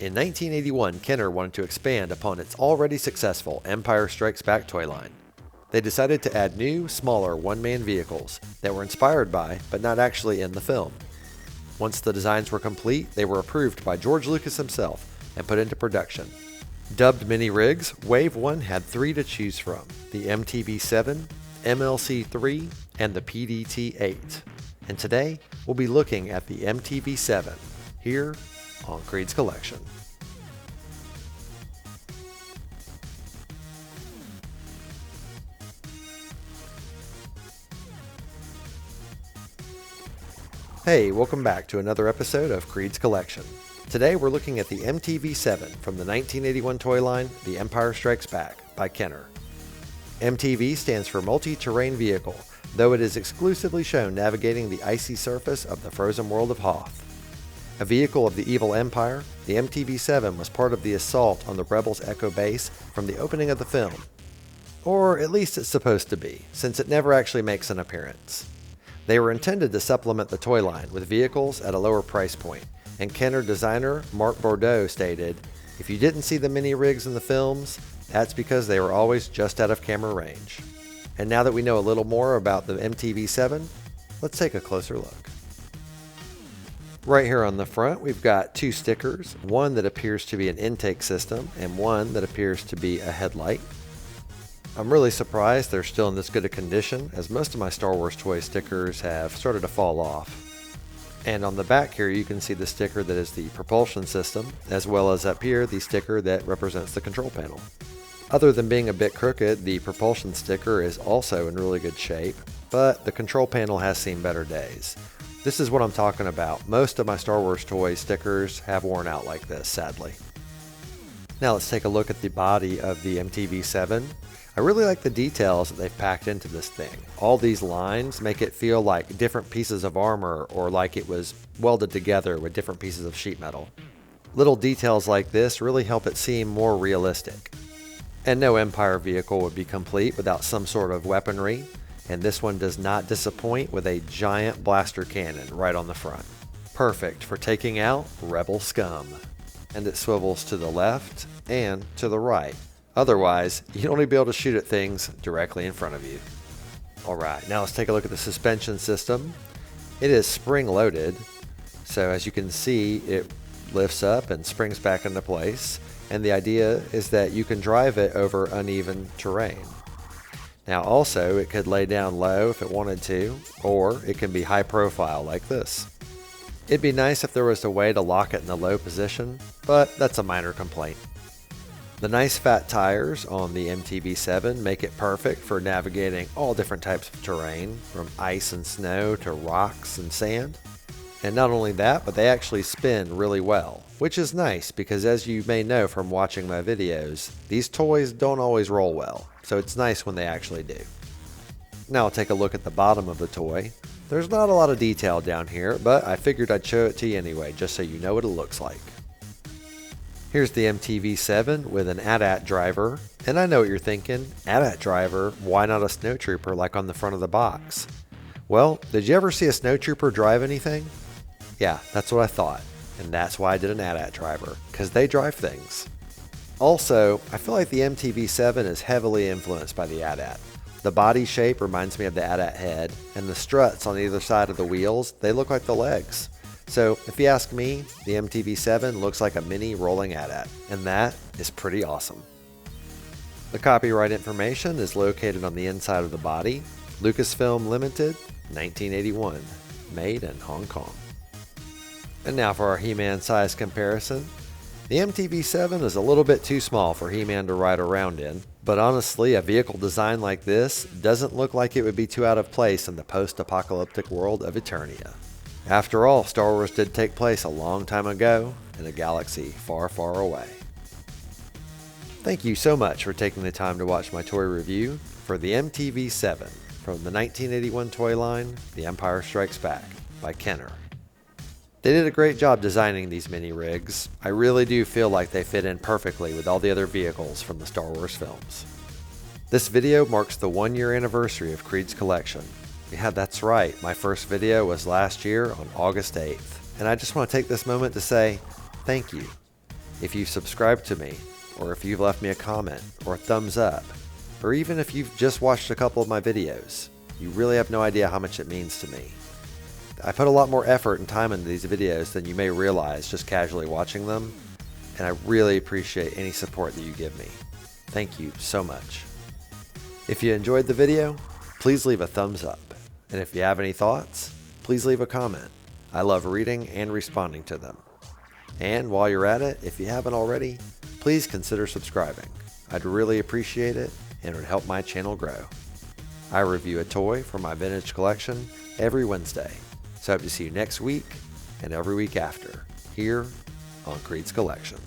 In 1981, Kenner wanted to expand upon its already successful Empire Strikes Back toy line. They decided to add new, smaller one-man vehicles that were inspired by, but not actually in the film. Once the designs were complete, they were approved by George Lucas himself and put into production. Dubbed mini rigs, Wave 1 had 3 to choose from: the MTV-7, MLC-3, and the PDT-8. And today, we'll be looking at the MTV-7 here on Kreed'S Collection. Hey, welcome back to another episode of Kreed'S Collection. Today we're looking at the MTV-7 from the 1981 toy line, The Empire Strikes Back by Kenner. MTV stands for Multi-Terrain Vehicle, though it is exclusively shown navigating the icy surface of the frozen world of Hoth. A vehicle of the evil Empire, the MTV-7 was part of the assault on the Rebels' Echo base from the opening of the film. Or at least it's supposed to be, since it never actually makes an appearance. They were intended to supplement the toy line with vehicles at a lower price point, and Kenner designer Mark Bordeaux stated, "If you didn't see the mini rigs in the films, that's because they were always just out of camera range." And now that we know a little more about the MTV-7, let's take a closer look. Right here on the front, we've got 2 stickers, one that appears to be an intake system and one that appears to be a headlight. I'm really surprised they're still in this good a condition, as most of my Star Wars toy stickers have started to fall off. And on the back here you can see the sticker that is the propulsion system, as well as up here the sticker that represents the control panel. Other than being a bit crooked, the propulsion sticker is also in really good shape, but the control panel has seen better days. This is what I'm talking about. Most of my Star Wars toy stickers have worn out like this, sadly. Now let's take a look at the body of the MTV-7. I really like the details that they've packed into this thing. All these lines make it feel like different pieces of armor, or like it was welded together with different pieces of sheet metal. Little details like this really help it seem more realistic. And no Empire vehicle would be complete without some sort of weaponry, and this one does not disappoint with a giant blaster cannon right on the front. Perfect for taking out Rebel scum. And it swivels to the left and to the right. Otherwise, you'd only be able to shoot at things directly in front of you. Alright, now let's take a look at the suspension system. It is spring-loaded, so as you can see, it lifts up and springs back into place, and the idea is that you can drive it over uneven terrain. Now also, it could lay down low if it wanted to, or it can be high profile like this. It'd be nice if there was a way to lock it in the low position, but that's a minor complaint. The nice fat tires on the MTV-7 make it perfect for navigating all different types of terrain, from ice and snow to rocks and sand. And not only that, but they actually spin really well, which is nice because, as you may know from watching my videos, these toys don't always roll well, so it's nice when they actually do. Now I'll take a look at the bottom of the toy. There's not a lot of detail down here, but I figured I'd show it to you anyway, just so you know what it looks like. Here's the MTV-7 with an AT-AT driver, and I know what you're thinking, AT-AT driver, why not a snowtrooper like on the front of the box? Well, did you ever see a snowtrooper drive anything? Yeah, that's what I thought, and that's why I did an AT-AT driver, because they drive things. Also, I feel like the MTV-7 is heavily influenced by the AT-AT. The body shape reminds me of the AT-AT head, and the struts on either side of the wheels, they look like the legs. So, if you ask me, the MTV-7 looks like a mini rolling AT-AT, and that is pretty awesome. The copyright information is located on the inside of the body. Lucasfilm Limited, 1981, made in Hong Kong. And now for our He-Man size comparison. The MTV-7 is a little bit too small for He-Man to ride around in, but honestly, a vehicle designed like this doesn't look like it would be too out of place in the post-apocalyptic world of Eternia. After all, Star Wars did take place a long time ago in a galaxy far, far away. Thank you so much for taking the time to watch my toy review for the MTV-7 from the 1981 toy line, The Empire Strikes Back by Kenner. They did a great job designing these mini rigs. I really do feel like they fit in perfectly with all the other vehicles from the Star Wars films. This video marks the 1-year anniversary of Kreed'S collection. Yeah, that's right, my first video was last year on August 8th, and I just want to take this moment to say thank you. If you've subscribed to me, or if you've left me a comment or a thumbs up, or even if you've just watched a couple of my videos, you really have no idea how much it means to me. I put a lot more effort and time into these videos than you may realize just casually watching them, and I really appreciate any support that you give me. Thank you so much. If you enjoyed the video, please leave a thumbs up, and if you have any thoughts, please leave a comment. I love reading and responding to them. And while you're at it, if you haven't already, please consider subscribing. I'd really appreciate it, and it would help my channel grow. I review a toy from my vintage collection every Wednesday, so I hope to see you next week and every week after, here on Kreed'S Collection.